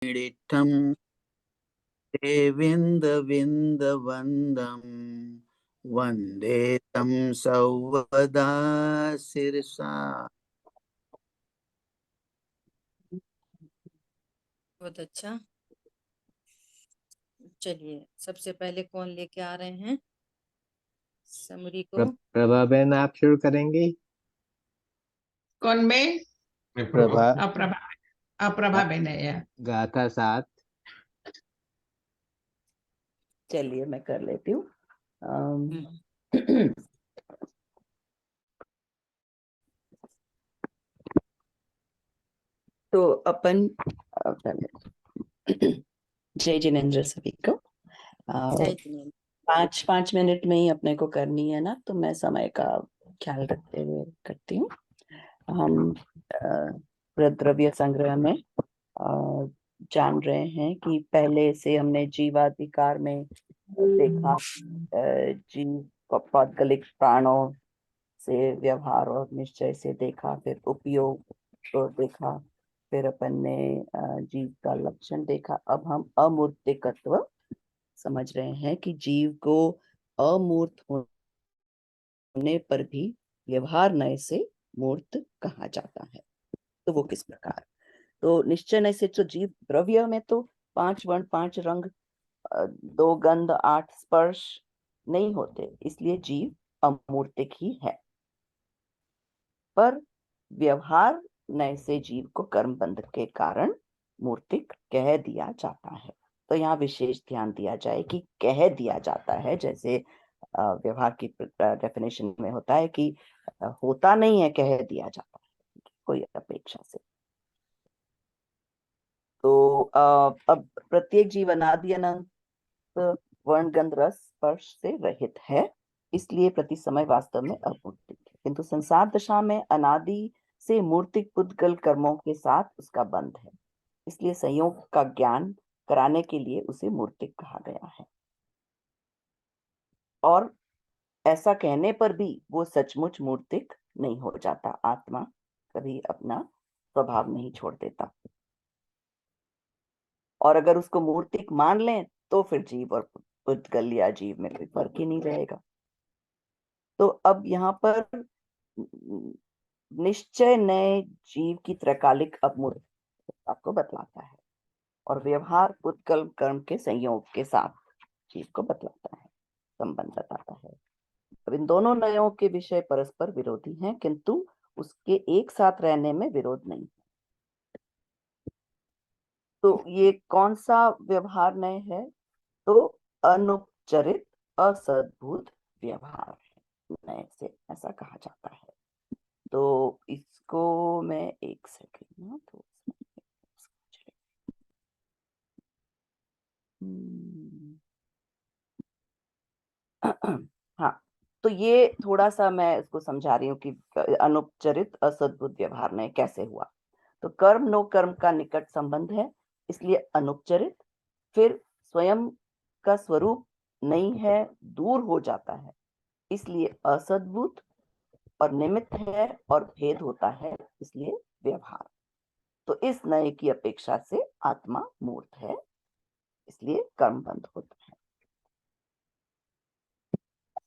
निडित्थं देविन्दविन्दवन्दं वन्दे तं सौवदा शिरसा। बहुत अच्छा। चलिए, सबसे पहले कौन लेके आ रहे हैं समरी को? प्रभा बहन, आप शुरू करेंगी? कौन में? प्रभा। अप्रभा। अप्रभा बहन है यार। गाथा 7। चलिए मैं कर लेती हूँ। तो अपन जय जिनेंद्र सभी को। जय जिनेंद्र। 5 मिनट में ही अपने को करनी है ना, तो मैं समय का ख्याल रखते हुए करती हूँ। हम द्रव्य संग्रह में जान रहे हैं कि पहले से हमने जीवाधिकार में देखा, जीव पौद्गलिक प्राणों से व्यवहार और निश्चय से देखा, फिर उपयोग को देखा, फिर अपन ने जीव का लक्षण देखा। अब हम अमूर्तिकत्व समझ रहे हैं कि जीव को अमूर्त होने पर भी व्यवहार नय से मूर्त कहा जाता है। तो वो किस प्रकार? तो निश्चय नय से तो जीव द्रव्य में तो 5 वर्ण 5 रंग 2 गंध 8 स्पर्श नहीं होते, इसलिए जीव अमूर्तिक ही है। पर व्यवहार नय से जीव को कर्म बंध के कारण मूर्तिक कह दिया जाता है। तो यहाँ विशेष ध्यान दिया जाए कि कह दिया जाता है, जैसे व्यवहार की डेफिनेशन में होता है कि होता नहीं है, कह दिया जाता है कोई अपेक्षा से। तो अब प्रत्येक जीव अनादि अनंत वर्ण गंध रस स्पर्श से रहित है, इसलिए प्रति समय वास्तव में अमूर्तिक है। किंतु संसार दशा में अनादि से मूर्तिक पुद्गल कर्मों के साथ उसका बंध है, इसलिए संयोग का ज्ञान कराने के लिए उसे मूर्तिक कहा गया है। और ऐसा कहने पर भी वो सचमुच मूर्तिक नहीं हो जाता। आत्मा कभी अपना स्वभाव नहीं छोड़ देता, और अगर उसको मूर्तिक मान लें तो फिर जीव और पुद्गल या जीव में कोई फर्क ही नहीं रहेगा। तो अब यहाँ पर निश्चय नए जीव की त्रैकालिक अमूर्त आपको बतलाता है, और व्यवहार पुद्गल कर्म के संयोग के साथ जीव को बतलाता है, संबंध बताता है। अब इन दोनों नयों के विषय परस्पर विरोधी हैं, किंतु उसके एक साथ रहने में विरोध नहीं है। तो ये कौन सा व्यवहार नय है? तो अनुपचरित असद्भुत व्यवहार नय से ऐसा कहा जाता है। तो इसको मैं एक सेकंड ना, तो हाँ, तो ये थोड़ा सा मैं इसको समझा रही हूँ कि अनुपचरित असद्भुत व्यवहार में कैसे हुआ। तो कर्म नो कर्म का निकट संबंध है, इसलिए अनुपचरित। फिर स्वयं का स्वरूप नहीं है, दूर हो जाता है, इसलिए असद्भुत। और निमित्त है और भेद होता है, इसलिए व्यवहार। तो इस नए की अपेक्षा से आत्मा मूर्त है, इसलिए कर्म बंध होता है।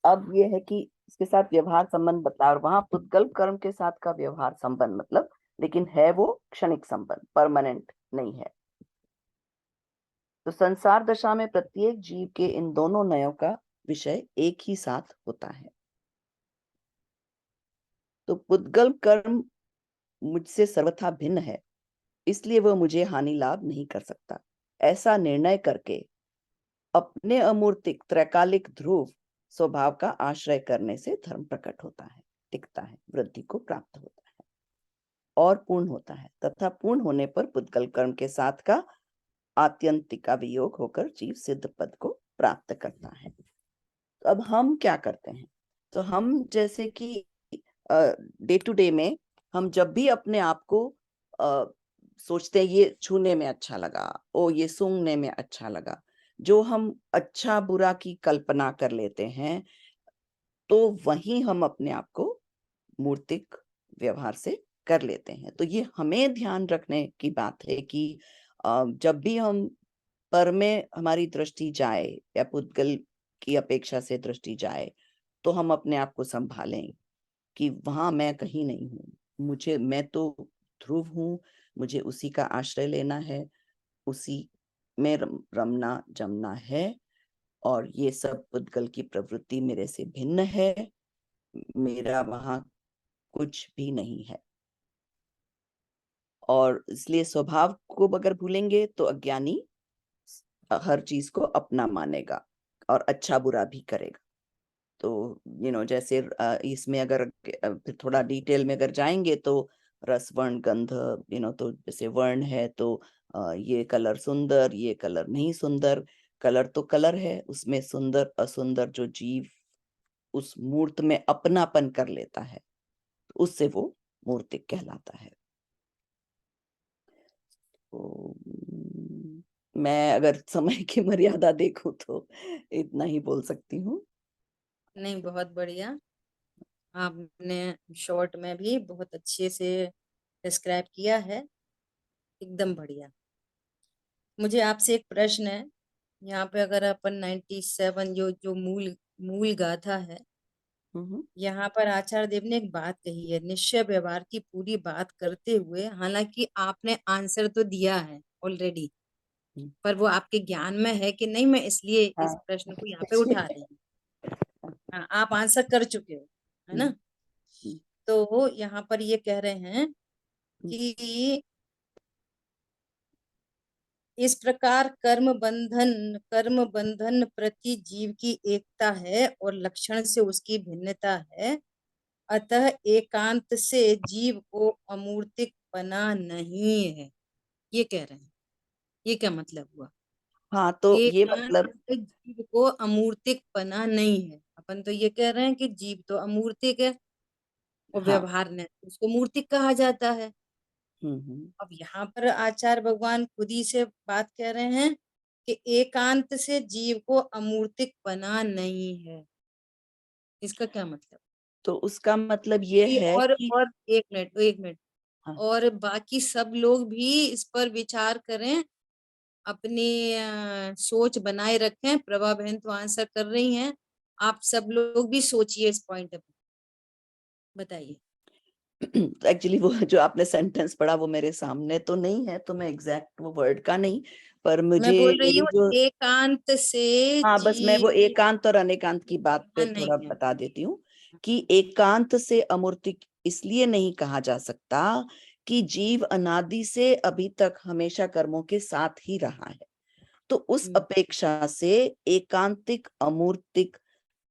अब यह है कि इसके साथ व्यवहार संबंध बता, और वहां पुद्गल कर्म के साथ का व्यवहार संबंध मतलब, लेकिन है वो क्षणिक संबंध, परमानेंट नहीं है। तो संसार दशा में प्रत्येक जीव के इन दोनों नयों का विषय एक ही साथ होता है। तो पुद्गल कर्म मुझसे सर्वथा भिन्न है, इसलिए वह मुझे हानि लाभ नहीं कर सकता। ऐसा निर्णय करके अपने अमूर्तिक त्रैकालिक ध्रुव स्वभाव का आश्रय करने से धर्म प्रकट होता है, टिकता है, वृद्धि को प्राप्त होता है और पूर्ण होता है, तथा पूर्ण होने पर पुद्गल कर्म के साथ का आत्यंतिका वियोग होकर जीव सिद्ध पद को प्राप्त करता है। तो अब हम क्या करते हैं? तो हम जैसे कि डे टू डे में हम जब भी अपने आप को सोचते हैं ये छूने में अच्छा लगा, ओ ये सूंघने में अच्छा लगा, जो हम अच्छा बुरा की कल्पना कर लेते हैं, तो वहीं हम अपने आप को मूर्तिक व्यवहार से कर लेते हैं। तो ये हमें ध्यान रखने की बात है कि जब भी हम पर में हमारी दृष्टि जाए या पुद्गल की अपेक्षा से दृष्टि जाए, तो हम अपने आप को संभालें कि वहां मैं कहीं नहीं हूँ, मैं तो ध्रुव हूँ, मुझे उसी का आश्रय लेना है, उसी में रमना जमना है, और ये सब पुद्गल की प्रवृत्ति मेरे से भिन्न है, मेरा वहां कुछ भी नहीं है। और इसलिए स्वभाव को अगर भूलेंगे तो अज्ञानी हर चीज को अपना मानेगा और अच्छा बुरा भी करेगा। तो जैसे इसमें अगर फिर थोड़ा डिटेल में अगर जाएंगे तो रस वर्ण गंध, तो जैसे वर्ण है तो ये कलर सुंदर, ये कलर नहीं सुंदर। कलर तो कलर है, उसमें सुंदर असुंदर जो जीव उस मूर्त में अपनापन कर लेता है, तो उससे वो मूर्तिक कहलाता है। तो मैं अगर समय की मर्यादा देखूं तो इतना ही बोल सकती हूँ। नहीं, बहुत बढ़िया, आपने शॉर्ट में भी बहुत अच्छे से डिस्क्राइब किया है, एकदम बढ़िया। मुझे आपसे एक प्रश्न है, यहाँ पे अगर अपन 97 जो मूल मूल गाथा है, यहाँ पर आचार्य देव ने एक बात कही है, निश्चय व्यवहार की पूरी बात करते हुए, हालांकि आपने आंसर तो दिया है ऑलरेडी, पर वो आपके ज्ञान में है कि नहीं, मैं इसलिए इस प्रश्न को यहाँ पे उठा रही हूँ। हाँ, आप आंसर कर चुके हो, है ना। तो वो यहाँ पर ये कह रहे हैं कि इस प्रकार कर्म बंधन प्रति जीव की एकता है और लक्षण से उसकी भिन्नता है, अतः एकांत से जीव को अमूर्तिक बना नहीं है, ये कह रहे हैं। ये क्या मतलब हुआ? हाँ, तो ये एकांत मतलब से जीव को अमूर्तिक बना नहीं है। अपन तो ये कह रहे हैं कि जीव तो अमूर्तिक है और हाँ, व्यवहार ने उसको मूर्तिक कहा जाता है। अब यहाँ पर आचार्य भगवान खुद ही से बात कह रहे हैं कि एकांत से जीव को अमूर्तिक बना नहीं है। इसका क्या मतलब? तो उसका मतलब ये है और कि और एक मिनट हाँ, और बाकी सब लोग भी इस पर विचार करें, अपनी सोच बनाए रखें। प्रभा बहन तो आंसर कर रही हैं, आप सब लोग भी सोचिए इस पॉइंट पे, बताइए। एक्चुअली वो जो आपने सेंटेंस पढ़ा वो मेरे सामने तो नहीं है, तो मैं एग्जैक्ट वो वर्ड का नहीं, पर मैं मुझे बोल रही मेरी हूँ जो एकांत से हाँ, बस मैं वो जीव एकांत और अनेकांत की बात पे नहीं थोड़ा है। बता देती हूँ कि एकांत से अमूर्तिक इसलिए नहीं कहा जा सकता कि जीव अनादि से अभी तक हमेशा कर्मों के साथ ही रहा है, तो उस अपेक्षा से एकांतिक अमूर्तिक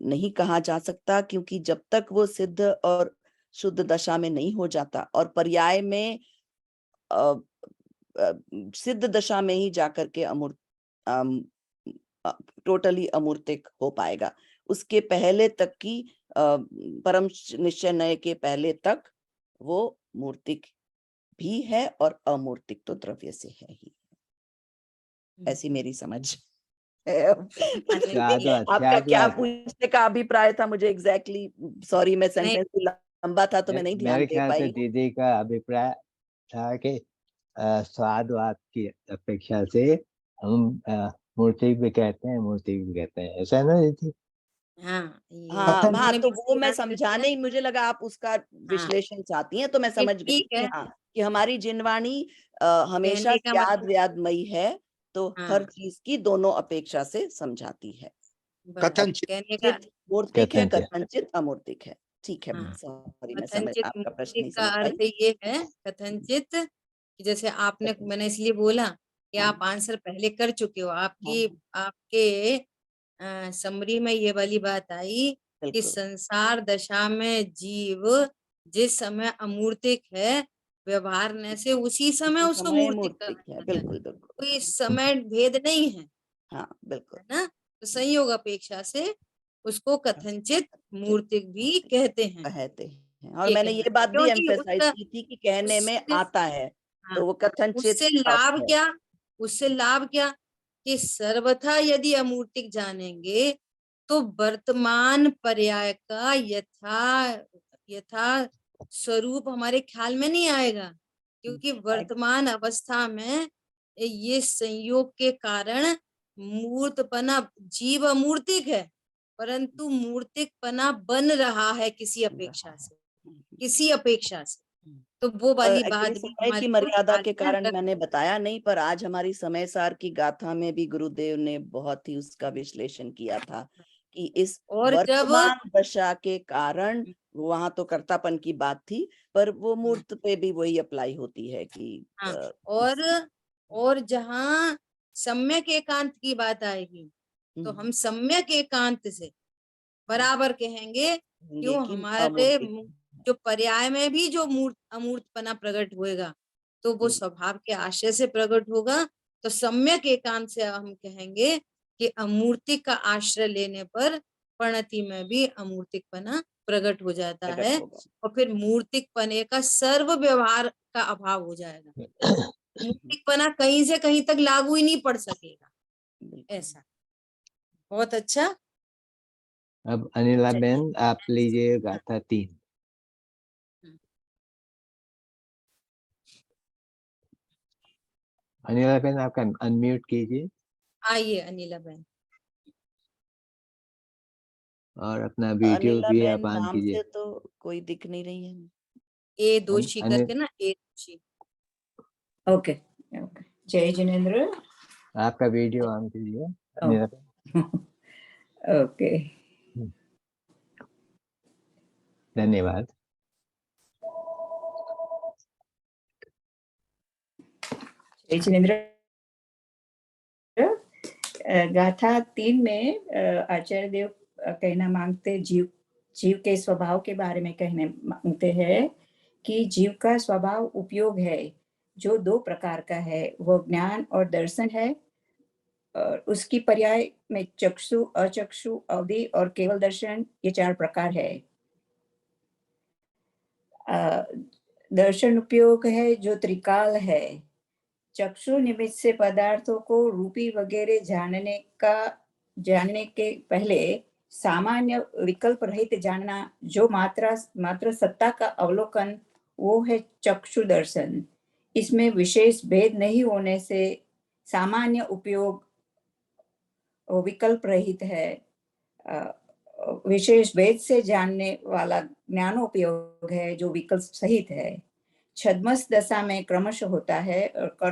नहीं कहा जा सकता, क्योंकि जब तक वो सिद्ध और शुद्ध दशा में नहीं हो जाता और पर्याय में सिद्ध दशा में ही जाकर के टोटली अमूर्तिक हो पाएगा। उसके पहले तक की परम निश्चय के पहले तक वो मूर्तिक भी है और अमूर्तिक तो द्रव्य से है ही। ऐसी मेरी समझ है। आपका क्या पूछने का अभिप्राय था? मुझे एग्जैक्टली सॉरी, मैं सेंटेंस लंबा था तो मैं नहीं ध्यान मेरे दे ख्याल से पाई। दीदी का अभिप्राय था कि स्वादवाद की अपेक्षा से हम मूर्ति भी कहते हैं, मूर्ति भी कहते हैं, ऐसा ना दीदी? हाँ, हाँ, तो वो मैं आंसर दिया। समझाने ही, मुझे लगा आप उसका विश्लेषण चाहती हैं, तो मैं समझ गई ठीक कि है, हाँ, कि हमारी जिनवाणी हमेशा कहने का याद मतलब यादमयी है, तो हर हाँ, चीज की दोनों अपेक्षा से समझाती है। कथनचित कहने का मूर्तिक है, कथनचित। कथनचित अमूर्तिक है। ठीक है, हाँ, सॉरी, मैं समझ कथनचित आपका प्रश्न मूर्तिक नहीं का समझ पाई। अर्थ ये है, कथनचित, कि जैसे आपने, मैंने इसलिए बोला कि हाँ, आप आंसर पहले कर चुके हो। हाँ, आपके समरी में ये वाली बात आई कि बिल्कुल संसार दशा में जीव जिस समय अमूर्तिक है, व्यवहार से उसी समय उसी उसको समय मूर्तिक कहा मूर्तिक है, जाता है। बिल्कुल बिल्कुल। कोई समय भेद नहीं है, हाँ, बिल्कुल है ना। तो संयोग अपेक्षा से उसको कथनचित मूर्तिक भी कहते हैं, कहते हैं, और ये मैंने कहना ये है। बात भी क्योंकि एम्फेसाइज उसका की थी कि कहने में उससे आता है, हाँ, तो वो कथनचित उससे टफ लाभ है। क्या, उससे लाभ क्या कि सर्वथा यदि अमूर्तिक जानेंगे तो वर्तमान पर्याय का यथा स्वरूप हमारे ख्याल में नहीं आएगा, क्योंकि वर्तमान अवस्था में ये संयोग के कारण मूर्तपना, जीव अमूर्तिक है परंतु मूर्तिकपना बन रहा है किसी अपेक्षा से, किसी अपेक्षा से। तो वो वाली बात एक्चुअली भी समय हमारे की को मर्यादा के साधना कारण कर- मैंने बताया नहीं, पर आज हमारी समय सार की गाथा में भी गुरुदेव ने बहुत ही उसका विश्लेषण किया था कि इस और जब वर्तमान दशा के कारण वहां तो कर्तापन की बात थी, पर वो मूर्त पे भी वही अप्लाई होती है कि हाँ, इस- और जहाँ सम्यक एकांत की बात आएगी तो हम सम्यक एकांत से बराबर कहेंगे, क्यों लेकिन हमारे अमूर्तिक। जो पर्याय में भी जो अमूर्तपना प्रकट होएगा तो वो स्वभाव के आशय से प्रकट होगा। तो सम्यक एकांत से हम कहेंगे कि अमूर्तिक का आश्रय लेने पर प्रणति में भी अमूर्तिकपना प्रकट हो जाता प्रकट है होगा। और फिर मूर्तिकपने का सर्व व्यवहार का अभाव हो जाएगा। मूर्तिकपना कहीं से कहीं तक लागू ही नहीं पड़ सकेगा। बिल्कुल। ऐसा बहुत अच्छा। अब अनिला बेन आप लीजिए गाथा 3। अनिला बेन आपका अनम्यूट कीजिए आइए अनिला बहन। और अपना वीडियो अनिला भी बहन आप ऑन नाम कीजिए। से तो कोई दिख नहीं रही है। ए दोषी करके ना, ए दोषी। ओके ओके, जय जिनेन्द्र। आपका वीडियो ऑन कीजिए अनिला बेन। ओके, धन्यवाद। जय जिनेन्द्र। गाथा 3 में आचार्य देव कहना मांगते, जीव के स्वभाव के बारे में कहने मांगते हैं कि जीव का स्वभाव उपयोग है जो 2 प्रकार का है, वो ज्ञान और दर्शन है। और उसकी पर्याय में चक्षु, अचक्षु, अवधि और केवल दर्शन, ये 4 प्रकार है। दर्शन उपयोग है जो त्रिकाल है। चक्षु निमित्त से पदार्थों को रूपी वगैरह जानने के पहले सामान्य विकल्प रहित जानना, जो मात्र सत्ता का अवलोकन, वो है चक्षु दर्शन। इसमें विशेष भेद नहीं होने से सामान्य उपयोग विकल्प रहित है। विशेष भेद से जानने वाला ज्ञानोपयोग है जो विकल्प सहित है। छद्मस दशा में क्रमश होता है और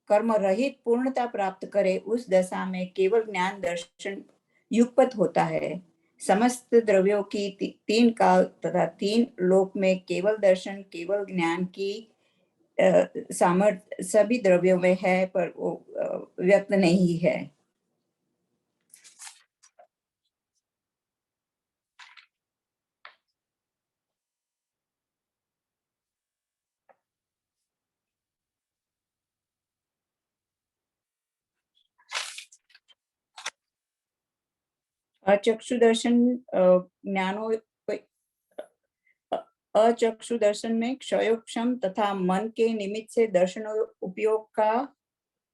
कर्म रहित पूर्णता प्राप्त करे उस दशा में केवल ज्ञान दर्शन युगपत होता है। समस्त द्रव्यों की 3 काल तथा 3 लोक में केवल दर्शन, केवल ज्ञान की सामर्थ्य सभी द्रव्यों में है, पर वो व्यक्त नहीं है। अचक्षु दर्शन अचक्षु दर्शन में क्षयोक्षम तथा मन के निमित्त से दर्शन उपयोग का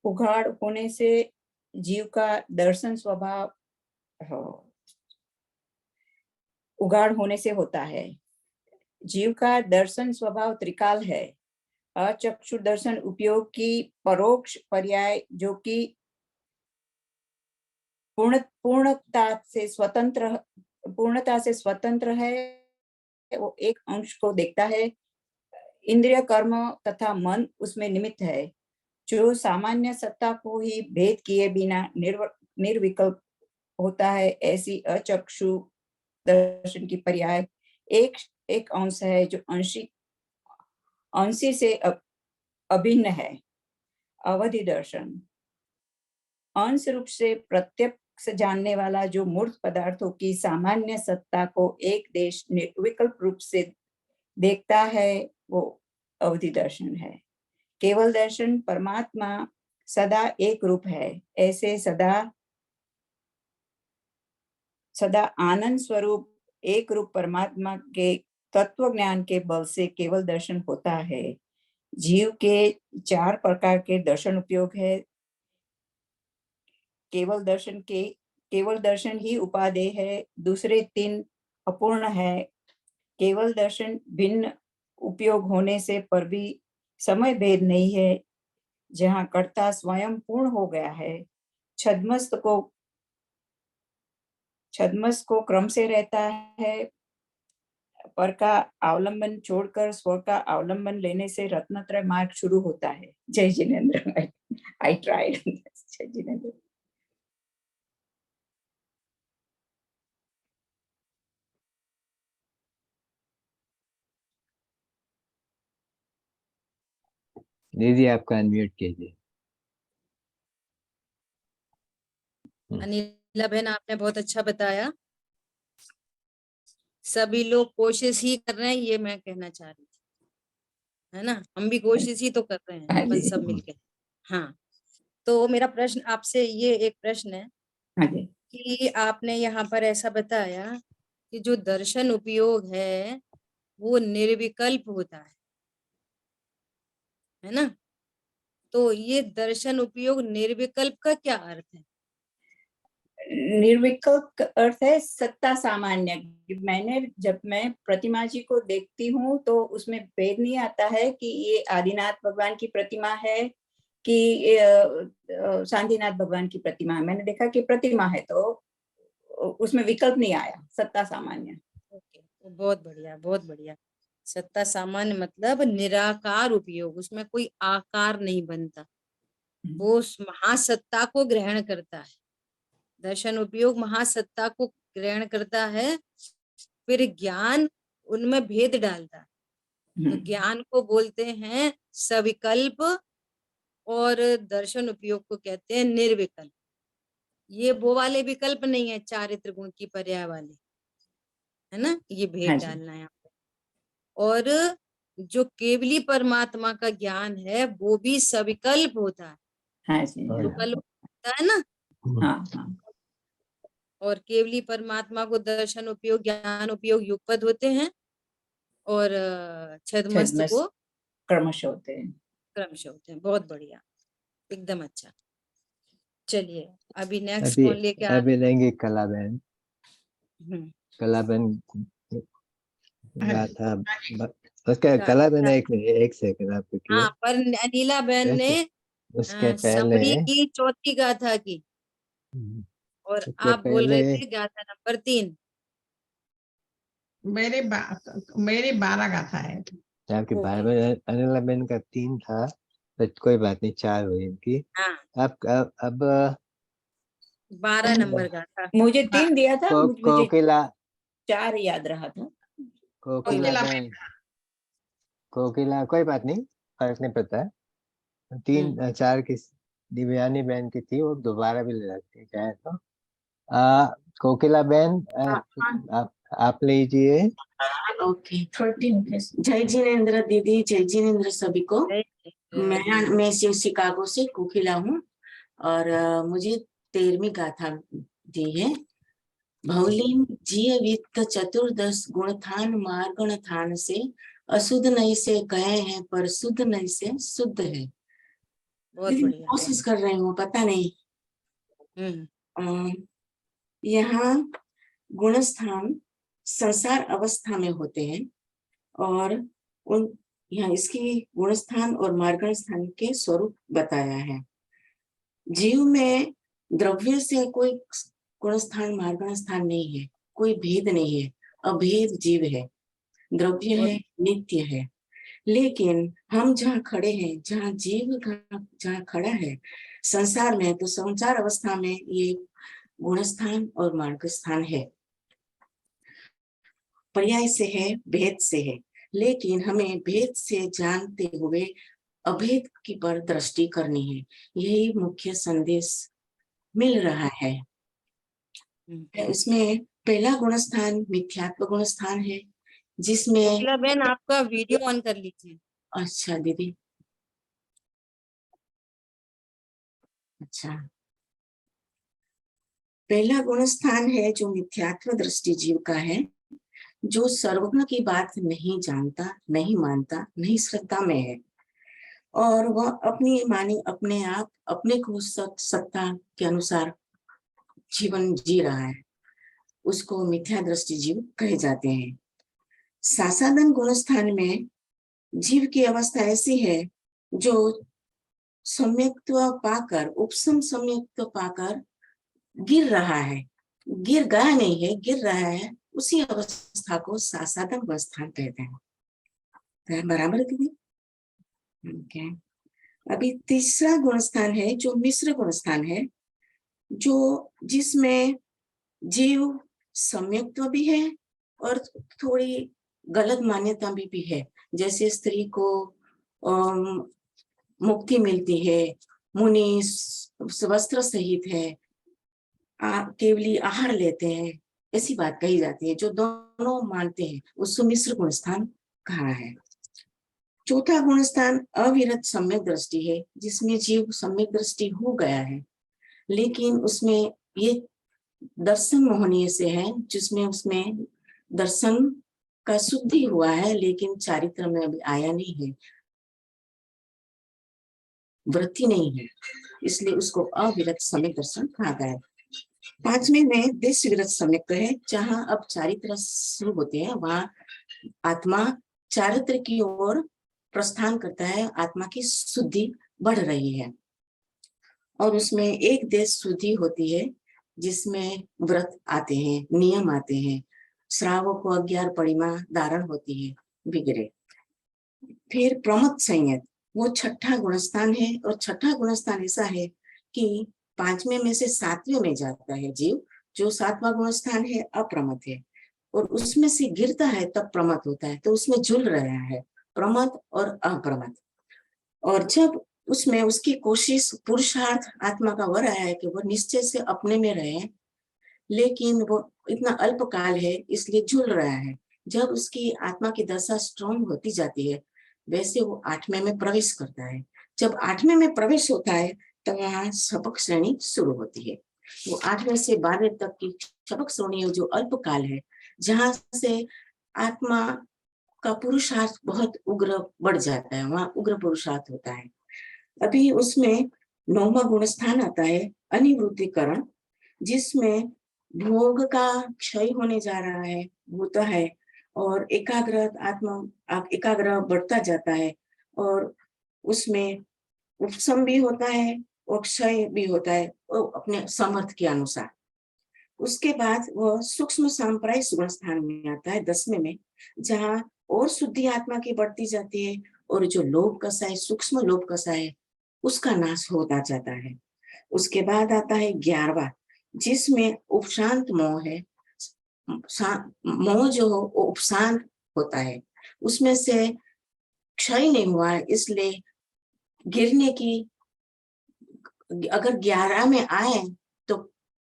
उघाड़ होने से जीव का दर्शन स्वभाव उघाड़ होने से होता है। जीव का दर्शन स्वभाव त्रिकाल है। अचक्षु दर्शन उपयोग की परोक्ष पर्याय जो कि पूर्णता से स्वतंत्र है, वो एक अंश को देखता है। इंद्रिय, कर्म तथा मन उसमें निमित्त है, जो सामान्य सत्ता को ही भेद किए बिना निर्विकल्प होता है। ऐसी अचक्षु दर्शन की पर्याय एक अंश है जो अंशी से अभिन्न है। अवधि दर्शन अंश रूप से प्रत्यक्ष जानने वाला जो मूर्त पदार्थों की सामान्य सत्ता को एक देश निर्विकल्प रूप से देखता है, वो अवधि दर्शन है। केवल दर्शन परमात्मा सदा एक रूप है, ऐसे सदा आनंद स्वरूप एक रूप परमात्मा के तत्व ज्ञान के बल से केवल दर्शन होता है। जीव के 4 प्रकार के दर्शन उपयोग है। केवल दर्शन ही उपादेय है, दूसरे 3 अपूर्ण है। केवल दर्शन भिन्न उपयोग होने से पर भी समय भेद नहीं है, जहाँ कर्ता स्वयं पूर्ण हो गया है, छद्मस्त को क्रम से रहता है, पर का अवलंबन छोड़कर स्व का अवलंबन लेने से रत्नत्रय मार्ग शुरू होता है। जय जिनेन्द्र। I tried. जय जिनेन्द्र। दीदी आपका अनम्यूट कीजिए। अनिला बहन, आपने बहुत अच्छा बताया। सभी लोग कोशिश ही कर रहे हैं, ये मैं कहना चाह रही थी, है ना। हम भी कोशिश ही तो कर रहे हैं, हाँ अपन जी। सब मिलके। हाँ, तो मेरा प्रश्न आपसे ये एक प्रश्न है हाँ जी। कि आपने यहाँ पर ऐसा बताया कि जो दर्शन उपयोग है वो निर्विकल्प होता है ना। तो ये दर्शन उपयोग निर्विकल्प का क्या अर्थ है? निर्विकल्प का अर्थ है सत्ता सामान्य। जब मैं प्रतिमा जी को देखती हूँ तो उसमें भेद नहीं आता है कि ये आदिनाथ भगवान की प्रतिमा है कि शांतिनाथ भगवान की प्रतिमा है। मैंने देखा कि प्रतिमा है तो उसमें विकल्प नहीं आया, सत्ता सामान्य। ओके, बहुत बढ़िया, बहुत बढ़िया। सत्ता सामान्य मतलब निराकार उपयोग, उसमें कोई आकार नहीं बनता, वो उस महासत्ता को ग्रहण करता है। दर्शन उपयोग महासत्ता को ग्रहण करता है, फिर ज्ञान उनमें भेद डालता है। तो ज्ञान को बोलते हैं सविकल्प और दर्शन उपयोग को कहते हैं निर्विकल्प। ये वो वाले विकल्प नहीं है चारित्र गुण की पर्याय वाले, है ना, ये भेद हाँ जी। डालना है यहाँ पे। और जो केवली परमात्मा का ज्ञान है वो भी सविकल्प होता है, हाँ जी। विकल्प होता है ना। हाँ हाँ। और केवली परमात्मा को दर्शन उपयोग ज्ञान उपयोग युगपद होते हैं, और छद्मस्त छद्मस्त को क्रमश होते हैं। क्रमश होते हैं। बहुत बढ़िया, एकदम अच्छा। चलिए अभी नेक्स्ट अभी कौन लेके आ अभी लेंगे कला बहन। हम्म, कला बहन गाथा उसका गा- कला बहन गा- एक सेकंड आप रुकिए। हाँ, पर अनिला बहन ने उसके पहले समरी की चौथी गाथा की, और उसके आप बोल पहले रहे थे गाथा नंबर 3। मेरे 12 गाथा है। आपके भाई ओके, बहन अनिला बहन का 3 था, तो कोई बात नहीं, 4 हुई इनकी। हाँ, अब 12 नंबर गाथा। मुझे 3 दिया था, मुझे कोकिला 4 याद रहा था। कोकिला कोकिला बहन कोकिला कोई बात नहीं, फर्क नहीं पड़ता है। 3 4 की दिव्यानी बहन की थी, वो दोबारा भी ले सकती है चाहे तो। कोकिला बहन आप लीजिए। ओके 13 जय जिनेन्द्र दीदी, जय जिनेन्द्र सभी को। मैं शिकागो से कोकिला हूँ और मुझे 13वीं गाथा दी है। भौलिम जिय वित्त चतुर्दश गुणथान मार्गण थान से अशुद्ध नहीं से कहे हैं पर शुद्ध नहीं से शुद्ध है। बहुत दीदी बढ़िया। कोशिश कर रही हूँ, पता नहीं। यहाँ गुणस्थान संसार अवस्था में होते हैं और उन यहाँ इसकी गुणस्थान और मार्गण स्थान के स्वरूप बताया है। जीव में द्रव्य से कोई गुणस्थान मार्गण स्थान नहीं है, कोई भेद नहीं है, अभेद जीव है, द्रव्य है, नित्य है। लेकिन हम जहाँ खड़े हैं, जहाँ जीव जहाँ खड़ा है संसार में, तो संसार अवस्था में ये गुणस्थान और मार्ग स्थान है, पर्याय से है, भेद से है। लेकिन हमें भेद से जानते हुए अभेद की पर दृष्टि करनी है, यही मुख्य संदेश मिल रहा है। इसमें पहला गुणस्थान मिथ्यात्व गुणस्थान है, जिसमें कोकिला बहन आपका वीडियो ऑन कर लीजिए। अच्छा दीदी, अच्छा, पहला गुणस्थान है जो मिथ्यात्व दृष्टि जीव का है, जो सर्वज्ञ की बात नहीं जानता, नहीं मानता, नहीं श्रद्धा में है, और वह अपनी मानी अपने आप अपने को सत्ता के अनुसार जीवन जी रहा है, उसको मिथ्या दृष्टि जीव कहे जाते हैं। सासादन गुणस्थान में जीव की अवस्था ऐसी है जो सम्यक्त्व पाकर, उपसम सम्यक्त्व पाकर गिर रहा है, गिर गया नहीं है, गिर रहा है, उसी अवस्था को सासाधन अवस्था कहते हैं। बराबर है दीदी? ओके। अभी तीसरा गुणस्थान है जो मिश्र गुणस्थान है, जो जिसमें जीव सम्यक्त्व भी है और थोड़ी गलत मान्यता भी है। जैसे स्त्री को मुक्ति मिलती है, मुनि वस्त्र सहित है, केवली आहार लेते हैं, ऐसी बात कही जाती है। जो दोनों मानते हैं उसको मिश्र गुणस्थान कहा है। चौथा गुणस्थान अविरत सम्यक दृष्टि है, जिसमें जीव सम्यक दृष्टि हो गया है, लेकिन उसमें ये दर्शन मोहनीय से है, जिसमें उसमें दर्शन का शुद्धि हुआ है लेकिन चारित्र में अभी आया नहीं है, वृत्ति नहीं है, इसलिए उसको अविरत सम्यक दर्शन कहा गया है। पांचवें में देश विरत सम्यक है, जहां अब चारित्र शुरू होते हैं, वहां आत्मा चारित्र की ओर प्रस्थान करता है, आत्मा की शुद्धि बढ़ रही है। और उसमें एक देश शुद्धि होती है जिसमें व्रत आते हैं, नियम आते हैं, श्रावक को 11 परिमा धारण होती है वगैरह। फिर प्रमथ संयत, वो छठा गुणस्थान है, और छठा गुणस्थान ऐसा है कि पांचवें में से सातवें में जाता है जीव। जो सातवां गुणस्थान है अप्रमथ है, और उसमें से गिरता है तब प्रमथ होता है, तो उसमें झूल रहा है प्रमथ और अप्रमथ। और जब उसमें उसकी कोशिश पुरुषार्थ आत्मा का हो रहा है कि वो निश्चय से अपने में रहे, लेकिन वो इतना अल्प काल है इसलिए झूल रहा है। जब उसकी आत्मा की दशा स्ट्रॉन्ग होती जाती है, वैसे वो आठवें में प्रवेश करता है। जब आठवें में प्रवेश होता है तो वहां शपक श्रेणी शुरू होती है। वो 8वें से 12वें तक की शपक श्रेणी जो अल्प काल है, जहां से आत्मा का पुरुषार्थ बहुत उग्र बढ़ जाता है, वहां उग्र पुरुषार्थ होता है। अभी उसमें 9वां गुणस्थान आता है अनिवृत्तिकरण, जिसमें भोग का क्षय होने जा रहा है, होता है, और एकाग्र बढ़ता जाता है, और उसमें उपशम भी होता है और क्षय भी होता है, और अपने समर्थ के अनुसार। उसके बाद वो सूक्ष्म सांप्रायिक गुणस्थान में आता है 10वें में, जहाँ और शुद्धि आत्मा की बढ़ती जाती है, और जो लोभ कसाय, सूक्ष्म लोभ कसाय, उसका नाश होता जाता है। उसके बाद आता है 11वां, जिसमें उपशांत मोह है। मोह जो हो वो उपशांत होता है, उसमें से क्षय नहीं हुआ है, इसलिए गिरने की, अगर 11 में आए तो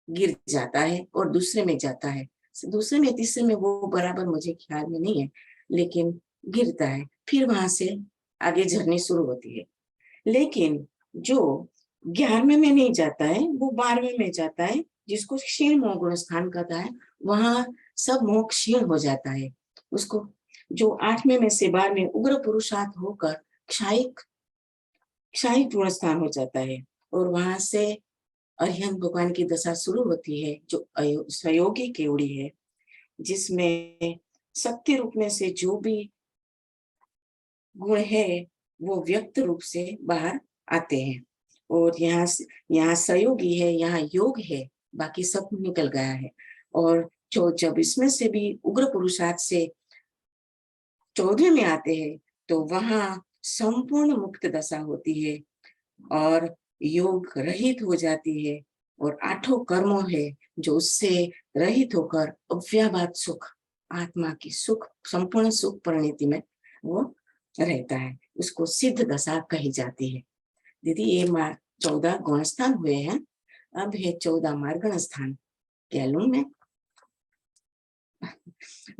गिर जाता है और दूसरे में जाता है। दूसरे में तीसरे में वो बराबर मुझे ख्याल में नहीं है, लेकिन गिरता है, फिर वहां से आगे झरनी शुरू होती है। लेकिन जो 11वें में नहीं जाता है वो 12वें में जाता है, जिसको क्षीण मोह गुणस्थान कहता है। वहां सब मोह क्षीण हो जाता है। उसको जो 8वें में से 12वें उग्र पुरुषार्थ होकर क्षायिक गुणस्थान हो जाता है, और वहां से अरिहंत भगवान की दशा शुरू होती है, जो सहयोगी केवड़ी है, जिसमें शक्ति रूप में से जो भी गुण है वो व्यक्त रूप से बाहर आते हैं। और यहाँ सहयोगी है, यहाँ योग है, बाकी सब निकल गया है। और जो जब इसमें से भी उग्र पुरुषार्थ से 14वें में आते हैं तो वहां संपूर्ण मुक्त दशा होती है और योग रहित हो जाती है, और 8 कर्मों है जो उससे रहित होकर अव्याभात सुख, आत्मा की सुख, संपूर्ण सुख परिणति में वो रहता है। उसको सिद्ध दशा कही जाती है। दीदी ये 14 गुणस्थान हुए हैं, अब है 14 मार्गण स्थान। क्या लूं मैं?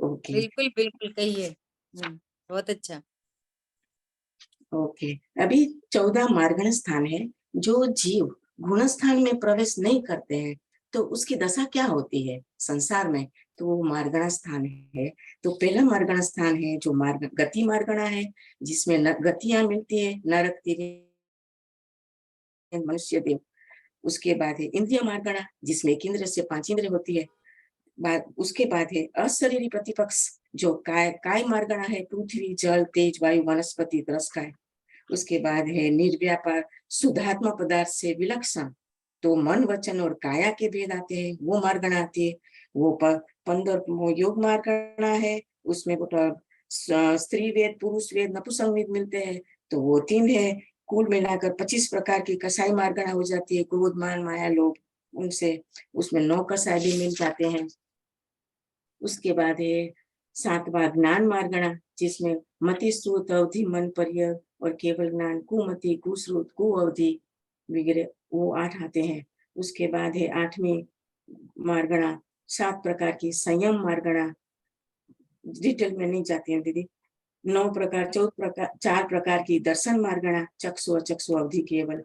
ओके बिल्कुल बिल्कुल कहिए। बहुत अच्छा। ओके, अभी 14 मार्गण स्थान है। जो जीव गुणस्थान में प्रवेश नहीं करते हैं तो उसकी दशा क्या होती है संसार में, तो वो मार्गण स्थान है। तो पहला मार्गण स्थान है जो गति मार्गणा है, जिसमें गतियां मिलती है, नरक, मनुष्य देव। उसके बाद है इंद्रिय मार्गणा, जिसमें 1 इंद्रिय से 5 इंद्रिय होती है। उसके बाद है अशरीरी प्रतिपक्ष, जो काय मार्गणा है पृथ्वी जल तेज वायु वनस्पति त्रस्काय। उसके बाद है निर्व्यापार शुद्धात्मा पदार्थ से विलक्षण, तो मन वचन और काया के भेद आते हैं, वो मार्गणा आती है। वो 15 योग मार्गणा है, उसमें स्त्री वेद पुरुष वेद नपुंसक वेद मिलते हैं, तो वो 3 है। कुल मिलाकर 25 प्रकार की कसाई मार्गणा हो जाती है, क्रोध मान माया लोभ उनसे, उसमें 9 कसाई भी मिल जाते हैं। उसके बाद है 7वां ज्ञान मार्गणा, जिसमें मति श्रुत अवधि मन पर्यय और केवल ज्ञान कुमति कुश्रुत कु अवधि वगैरह वो 8 आते हैं। उसके बाद है 8वीं मार्गणा 7 प्रकार की संयम मार्गणा, डिटेल में नहीं जाती है दीदी। 9 प्रकार 4 प्रकार की दर्शन मार्गणा, चक्षु अचक्षु अवधि केवल।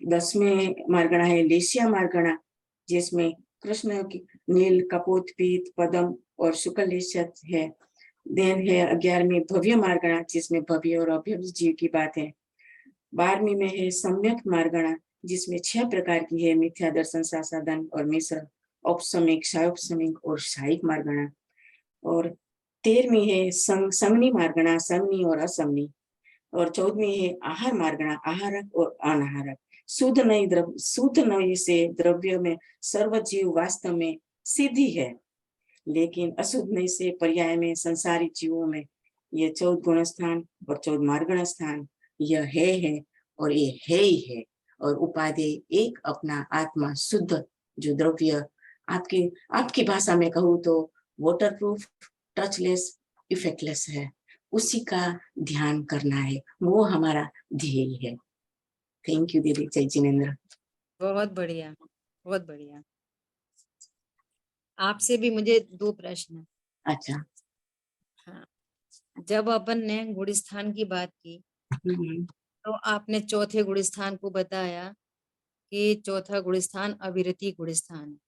10वें मार्गणा है लेशिया मार्गणा, जिसमें कृष्ण की नील कपोत पीत पदम और शुक्ल लेशिया है। देन है 11वीं भव्य मार्गणा, जिसमें भव्य और अभव्य जीव की बात है। 12वीं में है सम्यक मार्गणा, जिसमें 6 प्रकार की है, मिथ्या दर्शन सासाधन और मिश्र, औपसमिक सायोपसमिक और साहिक मार्गणा। और 13वीं है संगनी मार्गणा, संगनी और असंगनी। और 14वीं है आहार मार्गणा, आहारक और अनाहारक। शुद्ध नई से द्रव्य में सर्व जीव वास्तव में सिद्धि है, लेकिन अशुद्ध नई से पर्याय में संसारी जीवों में ये 14 गुण स्थान और 14 मार्गण स्थान यह है और ये है ही है। और उपादेय एक अपना आत्मा शुद्ध जो द्रव्य, आपकी भाषा में कहूँ तो वाटरप्रूफ टचलेस इफेक्टलेस है, उसी का ध्यान करना है, वो हमारा ध्येय है। थैंक यू दीदी। जय जिनेन्द्र। बहुत बढ़िया, बहुत बढ़िया। आपसे भी मुझे 2 प्रश्न है। अच्छा। हाँ, जब अपन ने गुणस्थान की बात की तो आपने चौथे गुणस्थान को बताया कि चौथा गुणस्थान अविरति गुणस्थान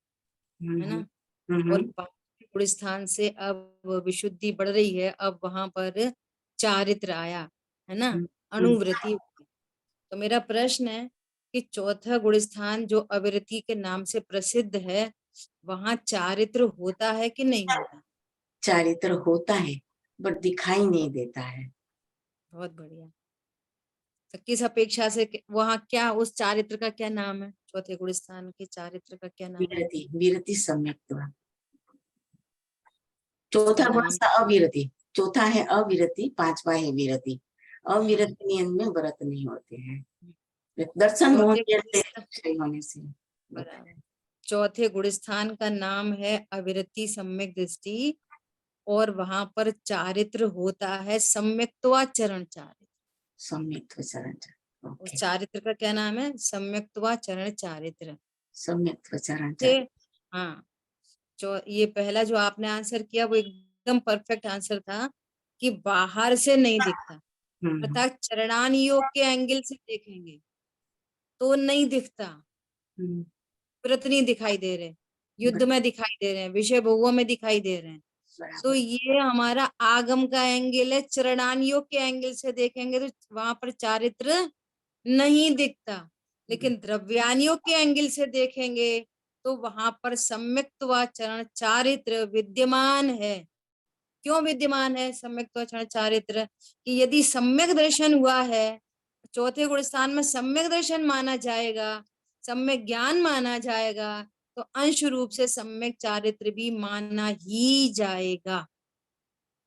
है ना, और 5वें गुणस्थान से अब विशुद्धि बढ़ रही है, अब वहां पर चारित्र आया है ना, अनुवृत्ति। तो मेरा प्रश्न है कि चौथा गुणस्थान जो अविरति के नाम से प्रसिद्ध है, वहां चारित्र होता है कि नहीं होता? चारित्र होता है बट दिखाई नहीं देता है। बहुत बढ़िया। तो किस अपेक्षा से वहां क्या, उस चारित्र का क्या नाम है? चौथे गुणस्थान के चारित्र का क्या नाम है? विरति, विरति सम्यक्त्व। उसका चौथा गुण नाम अविरति, चौथा है अविरति, 5वां है विरति। अविरति नियम में व्रत नहीं होते हैं, दर्शन होने से। बराबर। चौथे गुणस्थान का नाम है अविरति सम्यक दृष्टि, और वहां पर चारित्र होता है सम्यक्त्वाचरण चारित्र। सम्यक्त्वाचरण। उस चारित्र का क्या नाम है? सम्यक्त्वाचरण चारित्र। सम्यक्त्वाचरण। हाँ, जो ये पहला जो आपने आंसर किया वो एकदम परफेक्ट आंसर था कि बाहर से नहीं दिखता, अर्थात चरणान योग के एंगल से देखेंगे तो नहीं दिखता, व्रत नहीं दिखाई दे रहे, युद्ध में दिखाई दे रहे हैं, विषय भोगों में दिखाई दे रहे हैं। तो ये हमारा आगम का एंगल है। चरणान योग के एंगल से देखेंगे तो वहां पर चारित्र नहीं दिखता, लेकिन द्रव्यानियों के एंगल से देखेंगे तो वहां पर सम्यक्त्वाचरण चारित्र विद्यमान है। क्यों विद्यमान है सम्यक्त्वाचरण चारित्र? कि यदि सम्यक दर्शन हुआ है, चौथे गुण स्थान में सम्यक दर्शन माना जाएगा, सम्यक ज्ञान माना जाएगा, तो अंश रूप से सम्यक चारित्र भी माना ही जाएगा,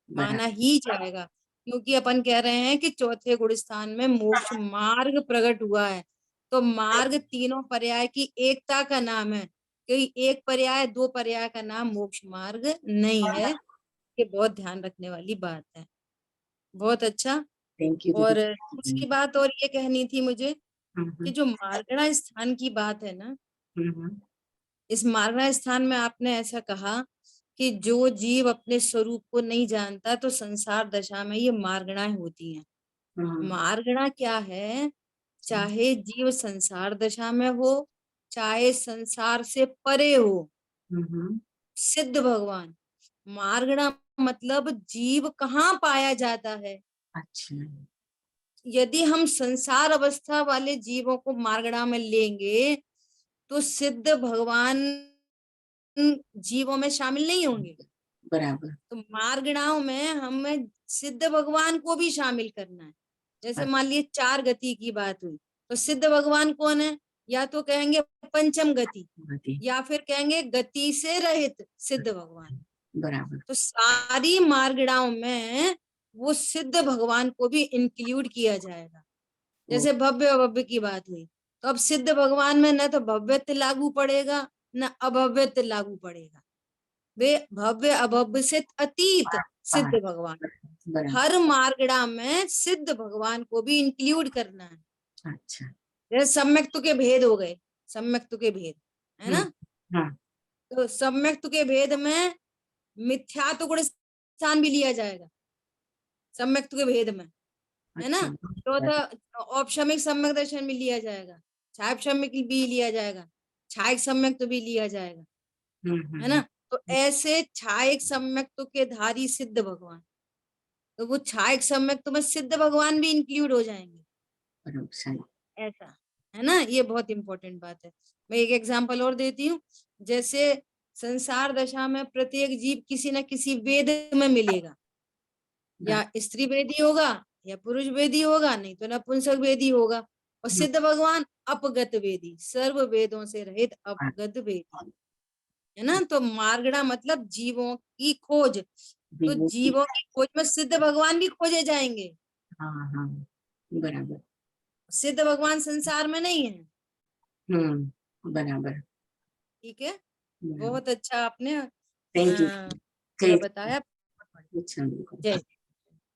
माना ही जाएगा। क्योंकि अपन कह रहे हैं कि चौथे गुण स्थान में मोक्ष मार्ग प्रकट हुआ है, तो मार्ग तीनों पर्याय की एकता का नाम है, क्योंकि एक पर्याय 2 पर्याय का नाम मोक्ष मार्ग नहीं है। ये बहुत ध्यान रखने वाली बात है। बहुत अच्छा। Thank you. और दूसरी बात और ये कहनी थी मुझे कि जो मार्गणा स्थान की बात है ना, इस मार्गणा स्थान में आपने ऐसा कहा कि जो जीव अपने स्वरूप को नहीं जानता तो संसार दशा में ये मार्गणाएं होती हैं। मार्गणा क्या है? चाहे जीव संसार दशा में हो, चाहे संसार से परे हो, सिद्ध भगवान, मार्गणा मतलब जीव कहाँ पाया जाता है। अच्छा। यदि हम संसार अवस्था वाले जीवों को मार्गणा में लेंगे तो सिद्ध भगवान जीवों में शामिल नहीं होंगे। बराबर। तो मार्गणाओं में हमें सिद्ध भगवान को भी शामिल करना है। जैसे मान लीजिए 4 गति की बात हुई, तो सिद्ध भगवान कौन है? या तो कहेंगे पंचम गति, गति, या फिर कहेंगे गति से रहित सिद्ध भगवान। बराबर। तो सारी मार्गणाओं में वो सिद्ध भगवान को भी इंक्लूड किया जाएगा। जैसे भव्य अभव्य की बात हुई, तो अब सिद्ध भगवान में न तो भव्यत्व लागू पड़ेगा न अभव्यत्व लागू पड़ेगा, वे भव्य अभव्य से अतीत सिद्ध भगवान। बराबर। हर मार्गड़ा में सिद्ध भगवान को भी इंक्लूड करना है। अच्छा। जैसे सम्यक्तु के भेद हो गए, सम्यक्तु के भेद है ना। हाँ। तो सम्यक्तु के भेद में मिथ्यात्व गुण स्थान भी लिया जाएगा सम्यक्तु के भेद में, है ना। तो औपशमिक सम्यक दर्शन भी लिया जाएगा, छायापशमिक भी लिया जाएगा, छायक सम्यक तो भी लिया जाएगा, है ना। तो ऐसे छायक सम्यक तो के धारी सिद्ध भगवान, तो वो छायक सम्यक तो में सिद्ध भगवान भी इंक्लूड हो जाएंगे, ऐसा है ना। ये बहुत इंपॉर्टेंट बात है। मैं एक एग्जांपल और देती हूँ। जैसे संसार दशा में प्रत्येक जीव किसी न किसी वेद में मिलेगा, या स्त्री वेदी होगा या पुरुष वेदी होगा, नहीं तो नपुंसक वेदी होगा। और सिद्ध भगवान अपगत वेदी, सर्व वेदों से रहित अपगत वेदी, है ना। तो मार्गड़ा मतलब जीवों की खोज, तो जीवों की खोज में सिद्ध भगवान भी खोजे जाएंगे। हाँ हाँ, बराबर। सिद्ध भगवान संसार में नहीं है। बराबर। ठीक है, बहुत अच्छा आपने थैंक यू बताया। जय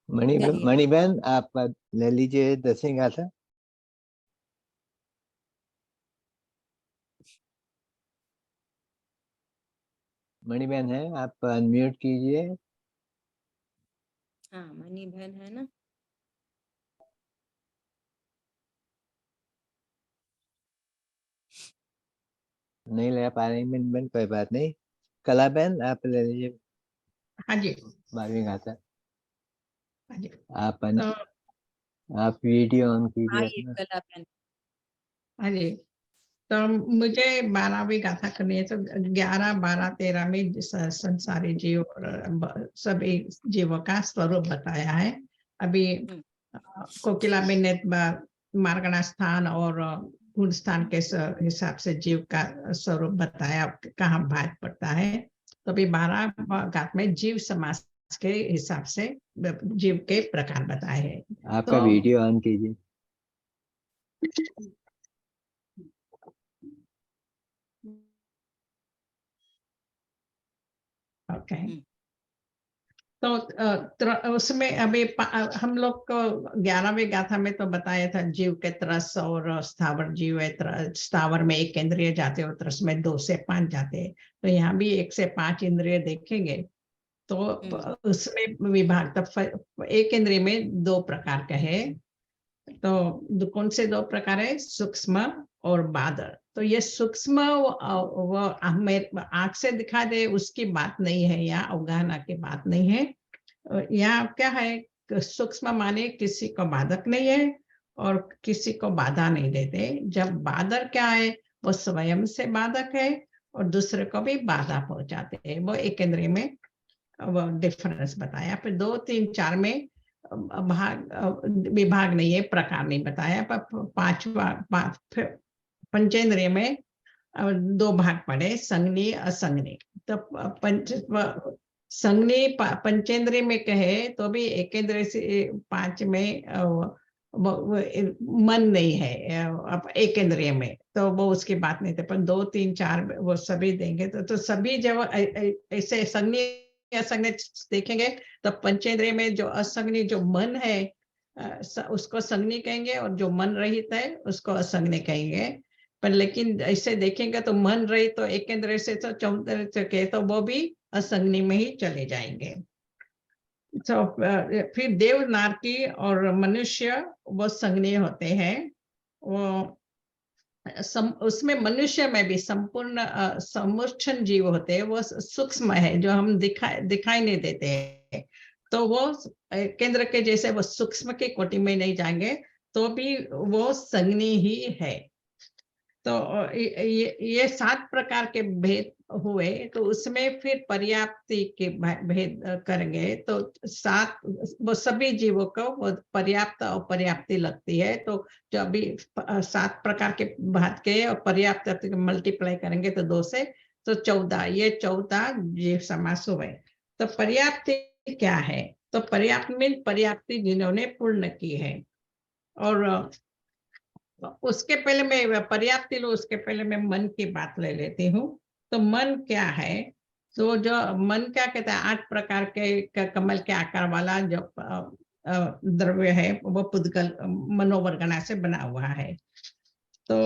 मणिबेन आप ले लीजिए 10वीं गाथा। मणिबेन है, आप अनम्यूट कीजिए। हाँ, मणि बहन है ना। नहीं ले पा रही मणिबेन, कोई बात नहीं। कला बहन आप ले लीजिए। हाँ जी। 12वीं गाथा। हाँ जी। आप वीडियो ऑन कीजिए ये अपना। कला बहन। हाँ जी। तो मुझे 12वीं गाथा करनी है। तो 11, 12, 13 में संसारी जीव और सभी जीवों का स्वरूप बताया है। अभी कोकिला में ने मार्गणा स्थान और गुण स्थान के हिसाब से जीव का स्वरूप बताया, कहाँ भाग पड़ता है। तो अभी 12 गाथ में जीव समास के हिसाब से जीव के प्रकार बताए हैं। आपका वीडियो ऑन कीजिए। ओके। तो उसमें अभी हम लोग को 11वीं गाथा में तो बताया था जीव के तरस और स्थावर जीव है। स्थावर में 1 इंद्रिय जाते और तरस में 2 से 5 जाते। तो यहाँ भी 1 से 5 इंद्रिय देखेंगे तो उसमें विभाग तब 1 इंद्रिय में 2 प्रकार का है। तो कौन से 2 प्रकार है? सूक्ष्म और बादर। तो ये सूक्ष्म वो हमें आंख से दिखा दे उसकी बात नहीं है, यहाँ अवगाहना की बात नहीं है। यहाँ क्या है, सूक्ष्म माने किसी को बाधक नहीं है और किसी को बाधा नहीं देते। जब बादर क्या है, वो स्वयं से बाधक है और दूसरे को भी बाधा पहुंचाते हैं। वो 1 इंद्रिय में वो डिफरेंस बताया। फिर 2, 3, 4 में विभाग नहीं है, प्रकार नहीं बताया। पर पंचेंद्रिय में 2 भाग पड़े, संज्ञी असंज्ञी। तो संज्ञी पंचेंद्रिय में कहे तो भी 1 इंद्रिय से 5 में मन नहीं है अब 1 इंद्रिय में, तो वो उसकी बात नहीं थे। पर 2, 3, 4 वो सभी देंगे तो सभी जब ऐसे संज्ञी असंज्ञी देखेंगे तो पंचेंद्रिय में जो असंज्ञी जो मन है उसको संज्ञी कहेंगे और जो मन रहित है उसको असंज्ञी कहेंगे। पर लेकिन ऐसे देखेंगे तो मन रहित तो 1 इंद्रिय से तो 4 के तो वो भी असंज्ञी में ही चले जाएंगे। तो फिर देव नारकी और मनुष्य वो संज्ञेय होते हैं। वो उसमें मनुष्य में भी संपूर्ण समूर्छन जीव होते हैं, वो सूक्ष्म है जो हम दिखाई नहीं देते हैं। तो वो केंद्र के जैसे वो सूक्ष्म की कोटि में नहीं जाएंगे तो भी वो संज्ञेय ही है। तो ये 7 प्रकार के भेद हुए, तो उसमें फिर पर्याप्ति के भेद करेंगे तो 7 वो सभी जीवों को वो पर्याप्त और पर्याप्ति लगती है। तो जो अभी 7 प्रकार के भात के और पर्याप्त मल्टीप्लाई करेंगे तो 2 से तो 14, ये 14 जीव समास हुए। तो पर्याप्ति क्या है? तो पर्याप्त मीन पर्याप्ति जिन्होंने पूर्ण की है। और उसके पहले मैं पर्याप्ति लो, उसके पहले मैं मन की बात ले लेती हूँ। तो मन क्या है? तो जो मन क्या कहता है, 8 प्रकार के कमल के आकार वाला जो द्रव्य है वो पुद्गल मनोवर्गना से बना हुआ है। तो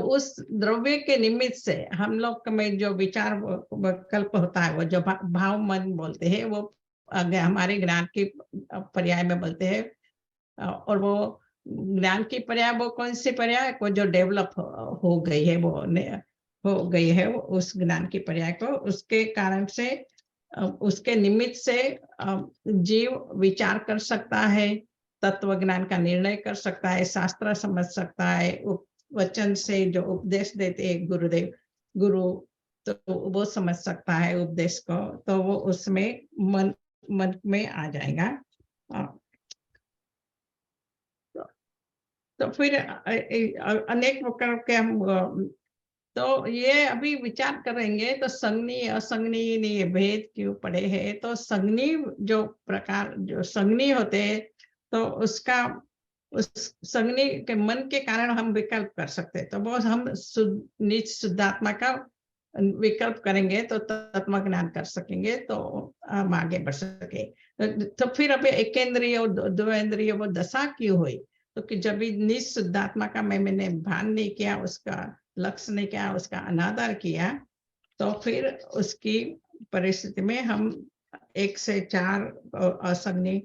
उस द्रव्य के निमित्त से हम लोग में जो विचार विकल्प होता है, वो जो भाव मन बोलते हैं, वो हमारे ज्ञान की पर्याय में बोलते हैं। और वो ज्ञान की पर्याय वो कौन सी पर्याय? वो जो डेवलप हो गई है, वो हो गई है उस ज्ञान की पर्याय को, उसके कारण से उसके निमित्त से जीव विचार कर सकता है, तत्व ज्ञान का निर्णय कर सकता है, शास्त्र समझ सकता है, वचन से जो उपदेश देते हैं गुरुदेव गुरु, तो वो समझ सकता है उपदेश को, तो वो उसमें मन में आ जाएगा। तो फिर अनेक प्रकार के हम तो ये अभी विचार करेंगे। तो संगनी असंगनी भेद क्यों पड़े हैं? तो संगनी जो प्रकार जो संगनी होते हैं, तो उसका उस संगनी के मन के कारण हम विकल्प कर सकते हैं। तो वो हम निज शुद्धात्मा का विकल्प करेंगे तो तत्व ज्ञान कर सकेंगे, तो हम आगे बढ़ सके। तो फिर अभी एकेंद्रिय और द्वेंद्रिय वो दशा क्यों हुई? तो कि जब निज शुद्धात्मा का मैंने भान नहीं किया, उसका लक्ष्य नहीं किया, उसका अनादर किया, तो फिर उसकी परिस्थिति में हम 1 से 4 असंगनी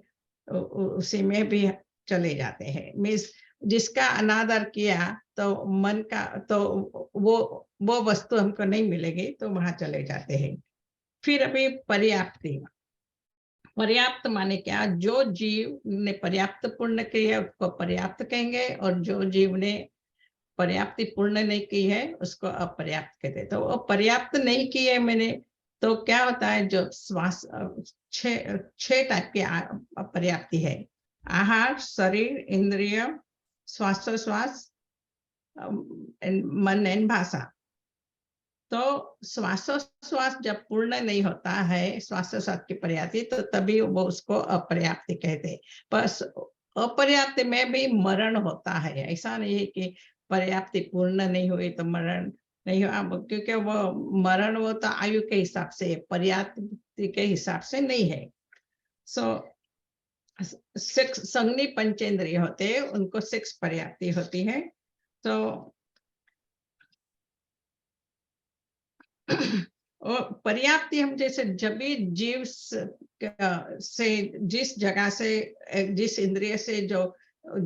उसी में भी चले जाते हैं। मीन्स जिसका अनादर किया तो मन का तो वो वस्तु हमको नहीं मिलेगी, तो वहां चले जाते हैं। फिर अभी पर्याप्ति। पर्याप्त माने क्या? जो जीव ने पर्याप्त पूर्ण की है उसको पर्याप्त कहेंगे, और जो जीव ने पर्याप्ति पूर्ण नहीं की है उसको अपर्याप्त कहते हैं। तो अपर्याप्त नहीं की है मैंने, तो क्या होता है? जो श्वास 6 टाइप की अपर्याप्ति है: आहार, शरीर, इंद्रिय, श्वासोश्वास, मन एंड भाषा। तो श्वासोश्वास जब पूर्ण नहीं होता है, श्वासोश्वास की पर्याप्ति, तो तभी वो उसको अपर्याप्ति कहते हैं। बस अपर्याप्त में भी मरण होता है, ऐसा नहीं है कि पर्याप्ति पूर्ण नहीं हुई तो मरण नहीं हुआ, क्योंकि वो मरण वो तो आयु के हिसाब से, पर्याप्ति के हिसाब से नहीं है। सो 6 संगनी पंचेंद्रिय होते हैं, उनको 6 पर्याप्ति होती है। तो और पर्याप्ति हम जैसे जब भी जीव से जिस जगह से जिस इंद्रिय से जो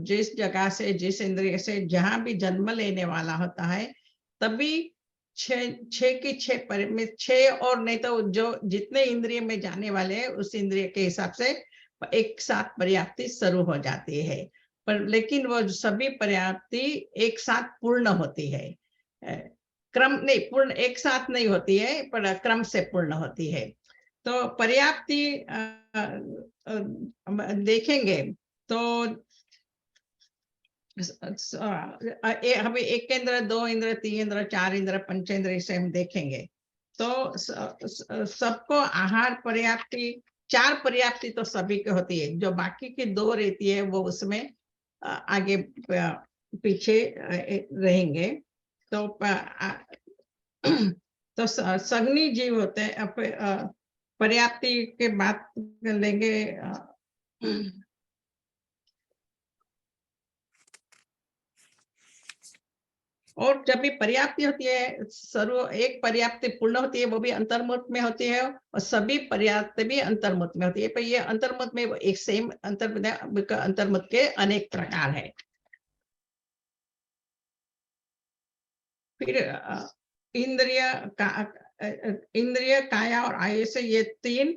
जिस जगह से जिस इंद्रिय से जहां भी जन्म लेने वाला होता है, तभी 6 की 6 परिमित 6 और नहीं तो जो जितने इंद्रिय में जाने वाले हैं उस इंद्रिय के हिसाब से एक साथ पर्याप्ति शुरू हो जाती है। पर लेकिन वो सभी पर्याप्ति एक साथ पूर्ण होती है, क्रम नहीं, पूर्ण एक साथ नहीं होती है, पर क्रम से पूर्ण होती है। तो पर्याप्ति देखेंगे तो हमें 1 इंद्र, 2 इंद्र, 3 इंद्र, 4 इंद्र, पंचेंद्र से हम देखेंगे। तो सबको आहार पर्याप्ति 4 पर्याप्ति तो सभी की होती है, जो बाकी की 2 रहती है वो उसमें आगे पीछे रहेंगे। तो तो संगनी जीव होते हैं। पर्याप्ति के बात कर लेंगे। और जब भी पर्याप्ति होती है, सर्व एक पर्याप्ति पूर्ण होती है, वो भी अंतर्मुख में होती है, और सभी पर्याप्ति भी अंतर्मुख में होती है। पर ये अंतर्मुख में एक सेम अंतर्मुख के अनेक प्रकार है। फिर इंद्रिय, काया और आयुष, ये 3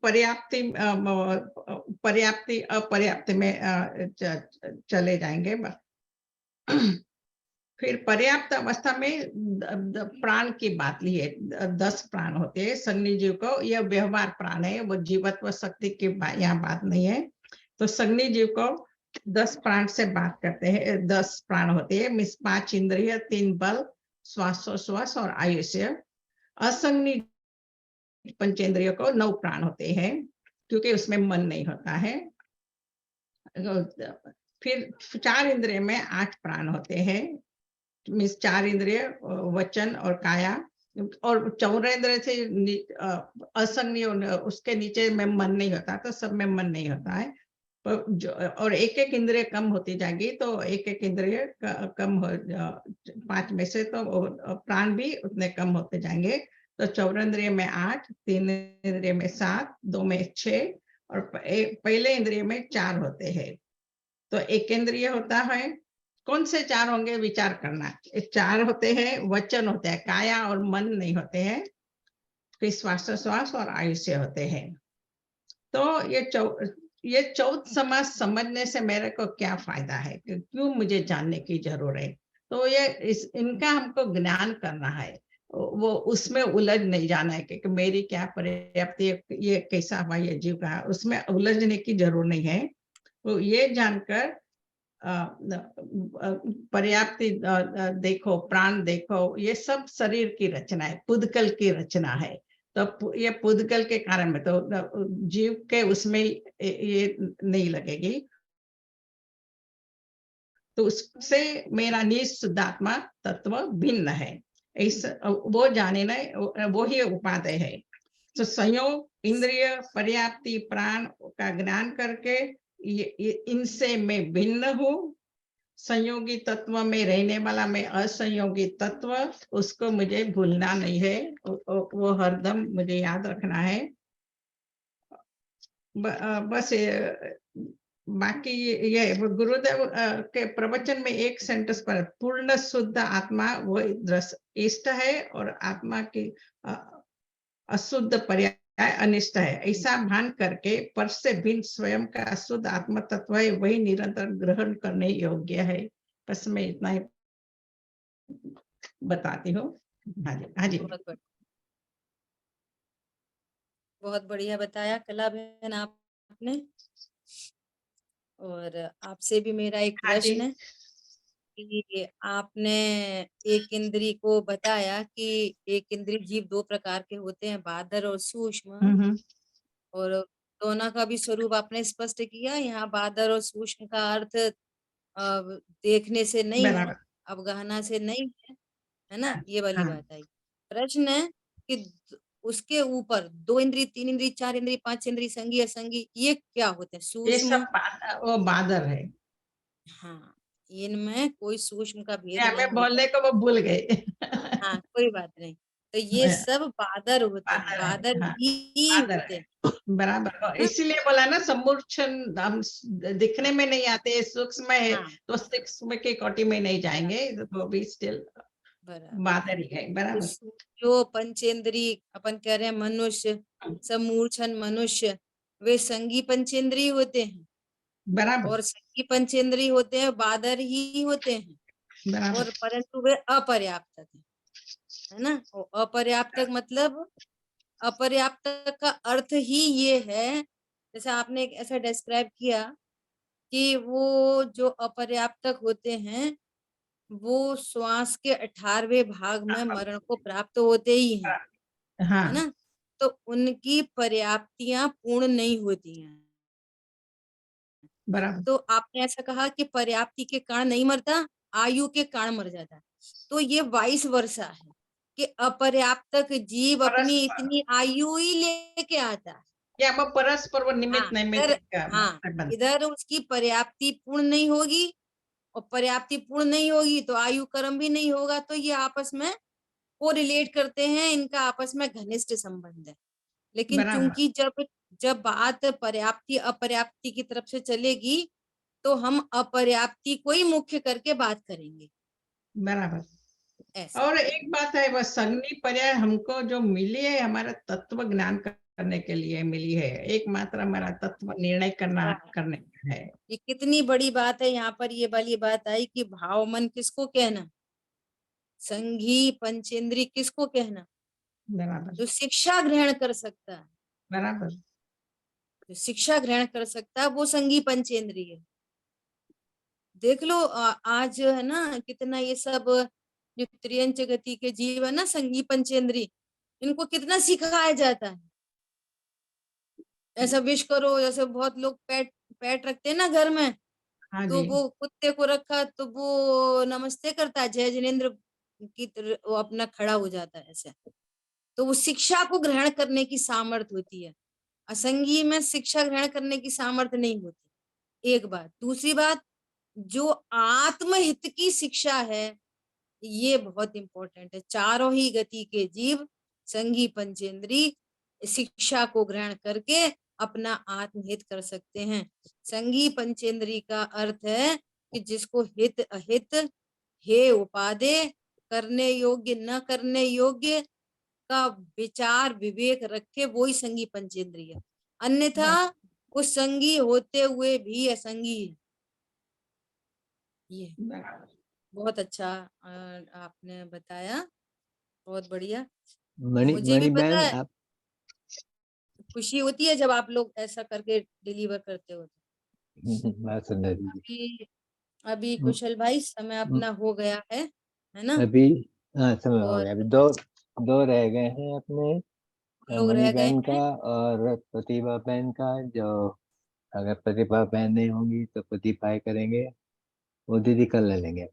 पर्याप्ति पर्याप्ति अपर्याप्ति में चले जाएंगे। फिर पर्याप्त अवस्था में प्राण की बात ली है। 10 प्राण होते हैं संज्ञ जीव को, यह व्यवहार प्राण है, वो जीवत्व शक्ति की यहाँ बात नहीं है। तो संज्ञ जीव को 10 प्राण से बात करते हैं। 10 प्राण होते हैं, 5 इंद्रिय, 3 बल, श्वासोश्वास और आयुष्य। असंज्ञ पंचेंद्रिय को 9 प्राण होते हैं, क्योंकि उसमें मन नहीं होता है। फिर 4 इंद्रिय में 8 प्राण होते हैं, मीन्स 4 इंद्रिय, वचन और काया, और 14 इंद्रिय से असंज्ञ, उसके नीचे में मन नहीं होता, तो सब में मन नहीं होता है। और एक एक इंद्रिय कम होती जाएगी, तो एक एक इंद्रिय कम हो, 5 में से तो प्राण भी उतने कम होते जाएंगे। तो 14 इंद्रिय में 8, 3 इंद्रिय में 7, 2 में 6 और पहले इंद्रिय में 4 होते हैं। तो एक इंद्रिय होता है, कौन से 4 होंगे विचार करना। 4 होते हैं, वचन होते हैं, काया और मन नहीं होते हैं। फिर श्वासोश्वास और आयुष्य होते हैं। तो ये 14 समास समझने से मेरे को क्या फायदा है, क्यों मुझे जानने की जरूरत है। तो ये इनका हमको ज्ञान करना है, वो उसमें उलझ नहीं जाना है कि मेरी क्या पर्याप्ति, ये कैसा हुआ, ये जीव का, उसमें उलझने की जरूरत नहीं है। तो ये जानकर पर्याप्ति देखो, प्राण देखो, ये सब शरीर की रचना है, पुद्गल की रचना है। तो ये पुद्गल के कारण में तो जीव के उसमें ये नहीं लगेगी। तो उससे मेरा निःशुद्धात्मा तत्व भिन्न है, इस वो जाने ना, वो ही उपादेय है। तो संयोग, इंद्रिय, पर्याप्ति, प्राण का ज्ञान करके इनसे मैं भिन्न हूँ। संयोगी तत्व में रहने वाला मैं असंयोगी तत्व, उसको मुझे भूलना नहीं है, वो हरदम मुझे याद रखना है। बस बाकी ये गुरुदेव के प्रवचन में एक सेंटेंस पर, पूर्ण शुद्ध आत्मा वो इष्ट है और आत्मा की अशुद्ध पर्याय अनिष्ट है, ऐसा भान करके पर से भिन्न स्वयं का अशुद्ध आत्म तत्व है, वही निरंतर ग्रहण करने योग्य है। बस मैं इतना ही बताती हूँ। हाँ जी, हाँ जी। बहुत बढ़िया बताया कला बहन आपने। और आपसे भी मेरा एक प्रश्न है कि आपने एक इंद्री को बताया कि एक इंद्री जीव 2 प्रकार के होते हैं, बादर और सूक्ष्म, और दोनों का भी स्वरूप आपने स्पष्ट किया। यहाँ बादर और सूक्ष्म का अर्थ देखने से नहीं है, अवगाहना से नहीं है ना, ये वाली बात आई। प्रश्न है कि उसके ऊपर 2 इंद्री, 3 इंद्री, 4 इंद्री, 5 इंद्री, संगी असंगी, ये क्या होते हैं? ये सब सूक्ष्म, वो बादर है। हाँ, इनमें कोई सूक्ष्म का भेद हमें नहीं बोलने होता। को वो भूल गए। हाँ, कोई बात नहीं। तो ये सब बादर होते हैं, बादर हाँ, ही बादर होते है, हैं, बराबर। हाँ? इसीलिए बोला ना, सम्मूर्छन हम दिखने में नहीं आते, सूक्ष्म है, हाँ, तो सूक्ष्म की कोटि में नहीं जाएंगे, तो भी स्टिल बराबर। बादर ही है, बराबर। जो पंचेंद्री अपन कह रहे हैं मनुष्य, सम्मूर्छन मनुष्य, वे संगी पंचेंद्री होते हैं, बराबर, और संगी पंचेंद्री होते हैं बादर ही होते हैं, बराबर। और परंतु वे अपर्याप्तक है ना। और अपर्याप्तक मतलब, अपर्याप्तक का अर्थ ही ये है, जैसे आपने एक ऐसा डिस्क्राइब किया कि वो जो अपर्याप्तक होते हैं वो श्वास के 18वें भाग में मरण को प्राप्त होते ही हैं, है हाँ, ना। तो उनकी पर्याप्तियां पूर्ण नहीं होती हैं। बराबर, तो आपने ऐसा कहा कि पर्याप्ति के कारण नहीं मरता, आयु के कारण मर जाता है। तो ये वाइस वर्षा है कि अपर्याप्तक जीव अपनी परस्पर, इतनी आयु ही लेके आता है। या वो परस्पर वो हाँ, निमित्त नैमित्तिक का हाँ, संबंध। इधर उसकी पर्याप्ति पूर्ण नहीं होगी, और पर्याप्ति पूर्ण नहीं होगी तो आयु कर्म भी नहीं होगा, तो ये आपस में को रिलेट करते हैं, इनका आपस में घनिष्ठ संबंध है। लेकिन बराबर, चूंकि जब बात पर्याप्ति अपर्याप्ति की तरफ से चलेगी तो हम अपर्याप्ति को ही मुख्य करके बात करेंगे, बराबर। ऐसा। और एक बात है, वह संज्ञा पर्याय हमको जो मिली है हमारा तत्व ज्ञान करने के लिए मिली है, एकमात्र हमारा तत्व निर्णय करने का है। ये कितनी बड़ी बात है। यहाँ पर ये वाली बात आई कि भाव मन किसको कहना, संघी पंचेंद्री किसको कहना, बराबर जो शिक्षा ग्रहण कर सकता है, बराबर। जो शिक्षा ग्रहण कर सकता है वो संघी पंचेंद्री है। देख लो आज है ना कितना ये सब जो त्रियंच गति के जीव है ना, संघी पंचेंद्री, इनको कितना सिखाया जाता है। ऐसा विश करो, जैसे बहुत लोग पेट रखते हैं ना घर में, हाँ तो जी, वो कुत्ते को रखा तो वो नमस्ते करता है, जय जिनेन्द्र की वो अपना खड़ा हो जाता है ऐसे। तो वो शिक्षा को ग्रहण करने की सामर्थ्य होती है, असंगी में शिक्षा ग्रहण करने की सामर्थ्य नहीं होती। एक बात। दूसरी बात, जो आत्महित की शिक्षा है ये बहुत इंपॉर्टेंट है। चारों ही गति के जीव संघी पंचेंद्री शिक्षा को ग्रहण करके अपना आत्महित कर सकते हैं। संघी पंचेंद्री का अर्थ है कि जिसको हित अहित हे उपादे, करने योग्य न करने योग्य का विचार विवेक रखे, वो ही संघी पंचेंद्री है। अन्यथा वो संघी होते हुए भी असंगी है। ये बराबर। बहुत अच्छा आपने बताया, बहुत बढ़िया। मणि मुझे भी मणि पता बहन है, आप खुशी होती है जब आप लोग ऐसा करके डिलीवर करते हो। बात सुन रही थी। अभी अभी कुशल भाई समय अपना हो गया है ना, अभी हाँ समय हो और गया। अभी दो रह गए हैं अपने, लोग मणि रह गए बहन हैं। का और प्रतिभा बहन का। जो अगर प्रतिभा बहन नहीं होंगी तो प्रतिभा ही करेंगे, वो दीदी कल ले लेंगे।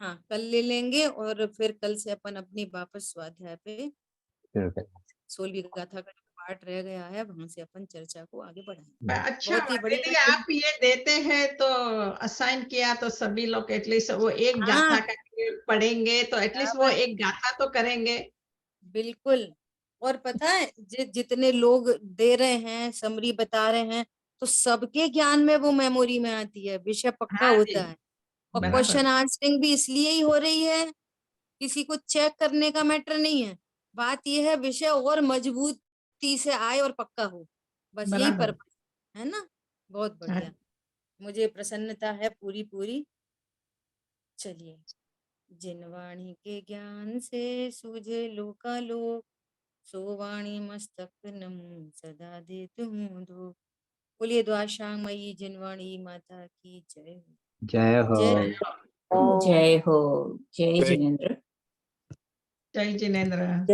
हाँ, कल ले लेंगे और फिर कल से अपन अपनी वापस स्वाध्याय पे शुरू करेंगे। 16वीं गाथा का जो पार्ट रह गया है वहां से अपन चर्चा को आगे बढ़ाएंगे। अच्छा बहुत ही दीदी, बढ़िया। आप ये देते हैं तो असाइन किया तो सभी लोग एटलीस्ट वो एक हाँ, गाथा का पढ़ेंगे, तो एटलीस्ट वो एक गाथा तो करेंगे। बिल्कुल। और पता है जितने लोग दे रहे हैं, समरी बता रहे हैं, तो सबके ज्ञान में वो मेमोरी में आती है, विषय पक्का हाँ होता जी, है। और बराबर क्वेश्चन आंसरिंग भी इसलिए ही हो रही है, किसी को चेक करने का मैटर नहीं है। बात यह है विषय और मजबूती से आए और पक्का हो, बस यही बराबर। पर्पस है ना। बहुत हाँ, बढ़िया, मुझे प्रसन्नता है पूरी पूरी। चलिए, जिन वाणी के ज्ञान से सूझे लोकालोक, सो वाणी मस्तक नमूं सदा देत हूँ धूप। बोलिए द्वाशांगमयी जिनवाणी माता की जय हो। जय हो। जय जय हो। जय जिनेन्द्र। जय जिनेन्द्र।